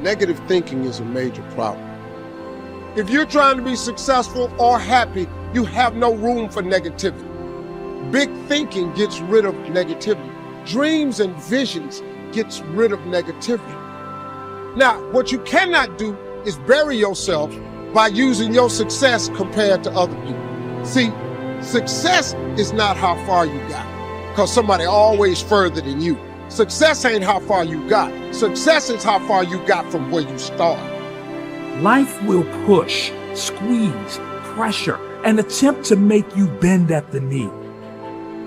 negative thinking is a major problem. If you're trying to be successful or happy, you have no room for negativity. Big thinking gets rid of negativity. Dreams and visions gets rid of negativity. Now, what you cannot do is bury yourself by using your success compared to other people. See, success is not how far you got, because somebody always further than you. Success ain't how far you got. Success is how far you got from where you started. Life will push, squeeze, pressure, and attempt to make you bend at the knee.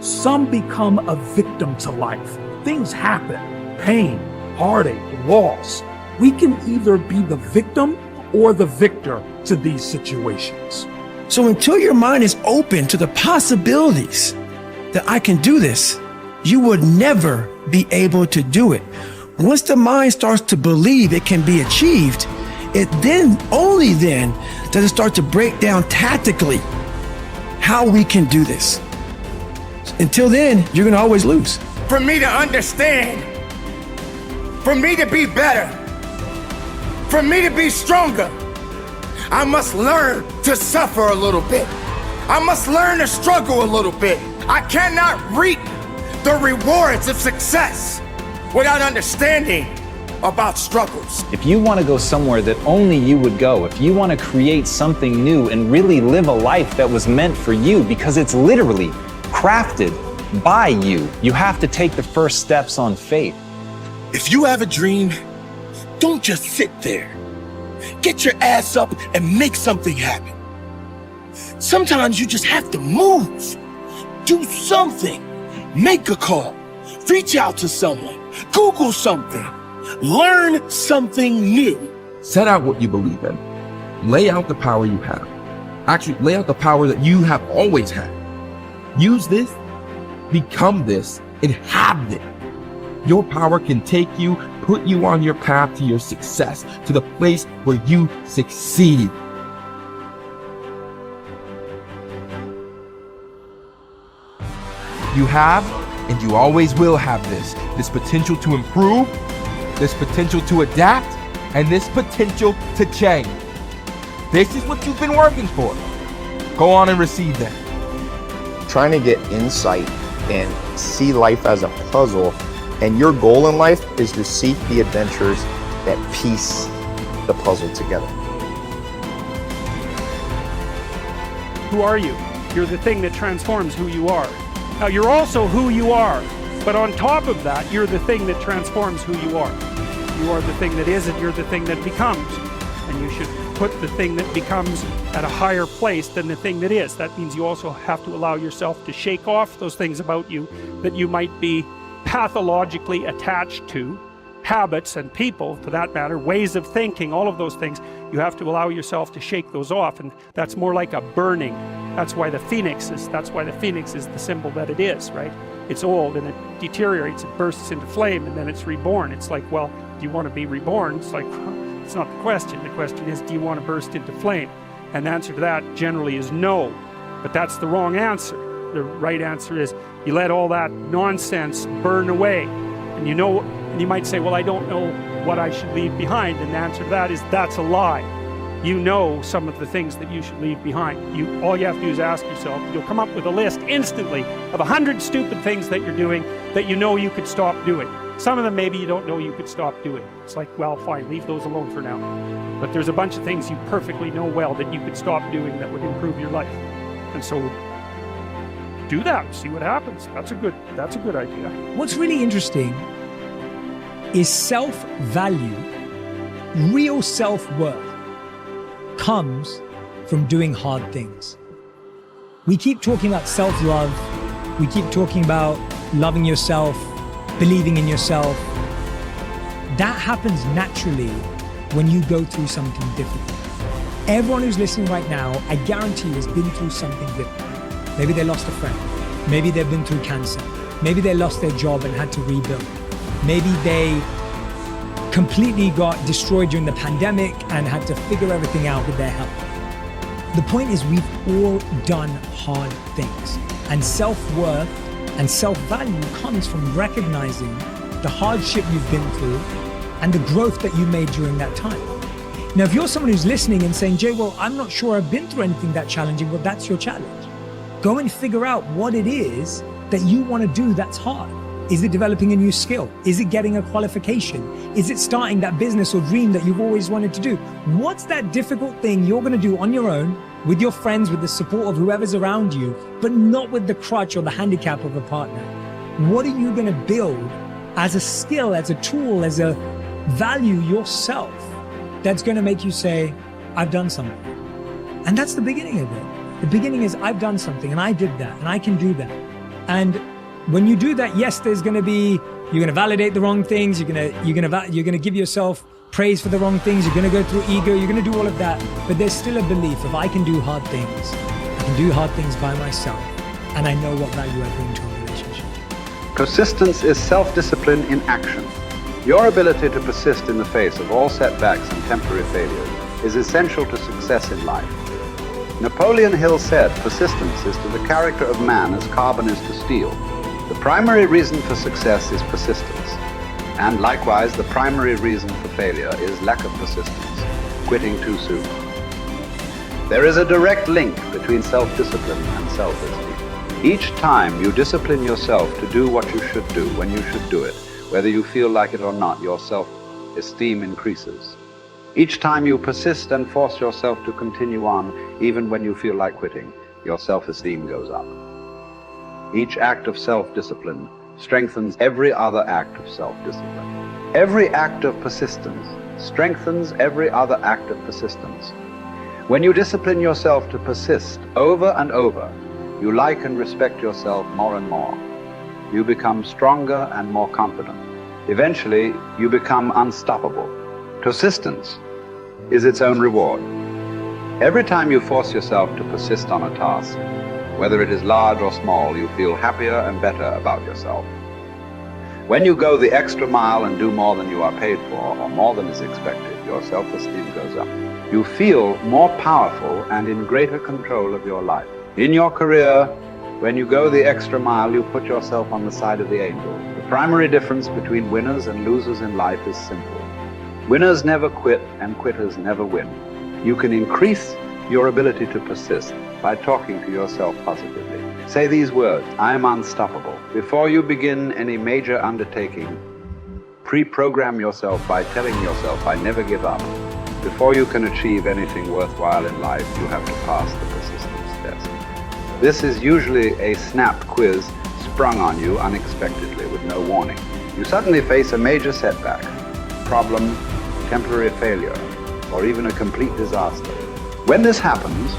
Some become a victim to life. Things happen, pain, heartache, loss. We can either be the victim or the victor to these situations. So until your mind is open to the possibilities that I can do this, you would never be able to do it. Once the mind starts to believe it can be achieved, it then, only then, does it start to break down tactically how we can do this. Until then, you're gonna always lose. For me to understand, for me to be better, for me to be stronger, I must learn to suffer a little bit. I must learn to struggle a little bit. I cannot reap the rewards of success without understanding about struggles. If you want to go somewhere that only you would go, if you want to create something new and really live a life that was meant for you, because it's literally crafted by you, you have to take the first steps on faith. If you have a dream, don't just sit there. Get your ass up and make something happen. Sometimes you just have to move. Do something. Make a call. Reach out to someone. Google something. Learn something new. Set out what you believe in. Lay out the power you have. Actually, lay out the power that you have always had. Use this, become this, and have it. Your power can take you, put you on your path to your success, to the place where you succeed. You have, and you always will have this potential to improve, this potential to adapt, and this potential to change. This is what you've been working for. Go on and receive that. Trying to get insight and see life as a puzzle, and your goal in life is to seek the adventures that piece the puzzle together. Who are you? You're the thing that transforms who you are. Now, you're also who you are, but on top of that, you're the thing that transforms who you are. You are the thing that is, and you're the thing that becomes. And you should put the thing that becomes at a higher place than the thing that is. That means you also have to allow yourself to shake off those things about you that you might be pathologically attached to, habits and people, for that matter, ways of thinking, all of those things. You have to allow yourself to shake those off, and that's more like a burning. That's why the phoenix is the symbol that it is, right? It's old and it deteriorates, it bursts into flame, and then it's reborn. It's like, well, do you want to be reborn? It's like, it's not the question. The question is, do you want to burst into flame? And the answer to that generally is no, but that's the wrong answer. The right answer is you let all that nonsense burn away. And you might say, well, I don't know what I should leave behind. And the answer to that is, that's a lie. You know some of the things that you should leave behind. All you have to do is ask yourself. You'll come up with a list instantly of 100 stupid things that you're doing that you know you could stop doing. Some of them maybe you don't know you could stop doing. It's like, well, fine, leave those alone for now. But there's a bunch of things you perfectly know well that you could stop doing that would improve your life. And so do that, see what happens. That's a good idea. What's really interesting is self-value, real self-worth comes from doing hard things. We keep talking about self-love. We keep talking about loving yourself, believing in yourself. That happens naturally when you go through something difficult. Everyone who's listening right now, I guarantee has been through something difficult. Maybe they lost a friend. Maybe they've been through cancer. Maybe they lost their job and had to rebuild. Maybe they completely got destroyed during the pandemic and had to figure everything out with their health. The point is, we've all done hard things, and self-worth and self-value comes from recognizing the hardship you've been through and the growth that you made during that time. Now, if you're someone who's listening and saying, Jay, well, I'm not sure I've been through anything that challenging, well, that's your challenge. Go and figure out what it is that you want to do that's hard. Is it developing a new skill? Is it getting a qualification? Is it starting that business or dream that you've always wanted to do? What's that difficult thing you're going to do on your own, with your friends, with the support of whoever's around you, but not with the crutch or the handicap of a partner? What are you going to build as a skill, as a tool, as a value yourself that's going to make you say, I've done something? And that's the beginning of it. The beginning is, I've done something and I did that and I can do that. And when you do that, yes, there's going to be, you're going to validate the wrong things. You're going to give yourself praise for the wrong things. You're going to go through ego. You're going to do all of that. But there's still a belief of, I can do hard things. I can do hard things by myself. And I know what value I bring to a relationship. Persistence is self-discipline in action. Your ability to persist in the face of all setbacks and temporary failures is essential to success in life. Napoleon Hill said, persistence is to the character of man as carbon is to steel. The primary reason for success is persistence. And likewise, the primary reason for failure is lack of persistence, quitting too soon. There is a direct link between self-discipline and self-esteem. Each time you discipline yourself to do what you should do when you should do it, whether you feel like it or not, your self-esteem increases. Each time you persist and force yourself to continue on, even when you feel like quitting, your self-esteem goes up. Each act of self-discipline strengthens every other act of self-discipline. Every act of persistence strengthens every other act of persistence. When you discipline yourself to persist over and over, you like and respect yourself more and more. You become stronger and more confident. Eventually, you become unstoppable. Persistence is its own reward. Every time you force yourself to persist on a task, whether it is large or small, you feel happier and better about yourself. When you go the extra mile and do more than you are paid for, or more than is expected, your self-esteem goes up. You feel more powerful and in greater control of your life. In your career, when you go the extra mile, you put yourself on the side of the angel. The primary difference between winners and losers in life is simple. Winners never quit and quitters never win. You can increase your ability to persist by talking to yourself positively. Say these words, I am unstoppable. Before you begin any major undertaking, pre-program yourself by telling yourself, I never give up. Before you can achieve anything worthwhile in life, you have to pass the persistence test. This is usually a snap quiz sprung on you unexpectedly with no warning. You suddenly face a major setback, problem, temporary failure, or even a complete disaster. When this happens,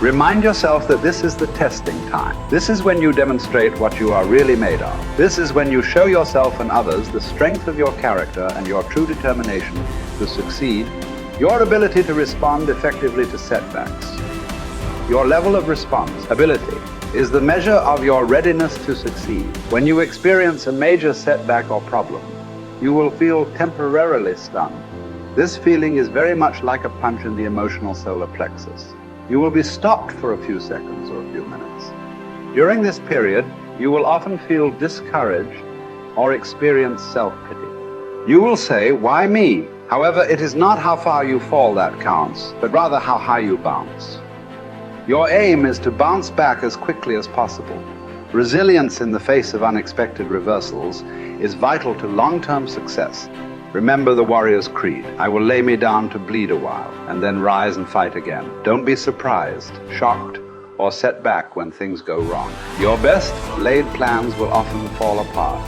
remind yourself that this is the testing time. This is when you demonstrate what you are really made of. This is when you show yourself and others the strength of your character and your true determination to succeed, your ability to respond effectively to setbacks. Your level of responsibility is the measure of your readiness to succeed. When you experience a major setback or problem, you will feel temporarily stunned. This feeling is very much like a punch in the emotional solar plexus. You will be stopped for a few seconds or a few minutes. During this period, you will often feel discouraged or experience self-pity. You will say, why me? However, it is not how far you fall that counts, but rather how high you bounce. Your aim is to bounce back as quickly as possible. Resilience in the face of unexpected reversals is vital to long-term success. Remember the warrior's creed. I will lay me down to bleed a while and then rise and fight again. Don't be surprised, shocked, or set back when things go wrong. Your best laid plans will often fall apart.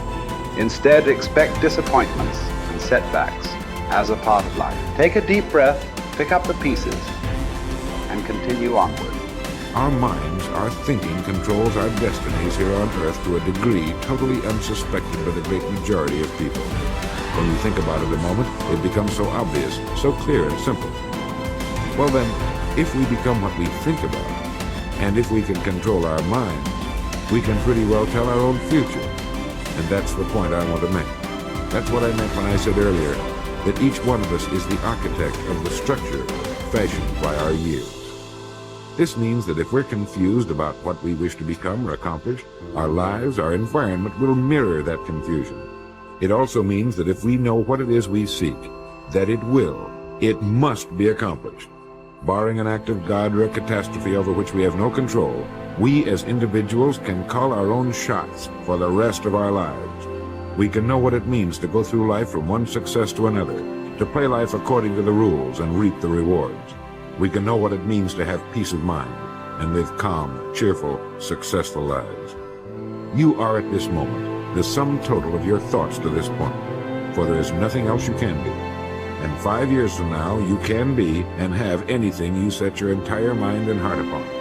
Instead, expect disappointments and setbacks as a part of life. Take a deep breath, pick up the pieces, and continue onward. Our minds, our thinking controls our destinies here on Earth to a degree totally unsuspected by the great majority of people. When you think about it a moment, it becomes so obvious, so clear and simple. Well then, if we become what we think about, and if we can control our minds, we can pretty well tell our own future. And that's the point I want to make. That's what I meant when I said earlier that each one of us is the architect of the structure fashioned by our years. This means that if we're confused about what we wish to become or accomplish, our lives, our environment will mirror that confusion. It also means that if we know what it is we seek, that it must be accomplished. Barring an act of God or a catastrophe over which we have no control, we as individuals can call our own shots for the rest of our lives. We can know what it means to go through life from one success to another, to play life according to the rules and reap the rewards. We can know what it means to have peace of mind and live calm, cheerful, successful lives. You are at this moment the sum total of your thoughts to this point, for there is nothing else you can be. And 5 years from now, you can be and have anything you set your entire mind and heart upon.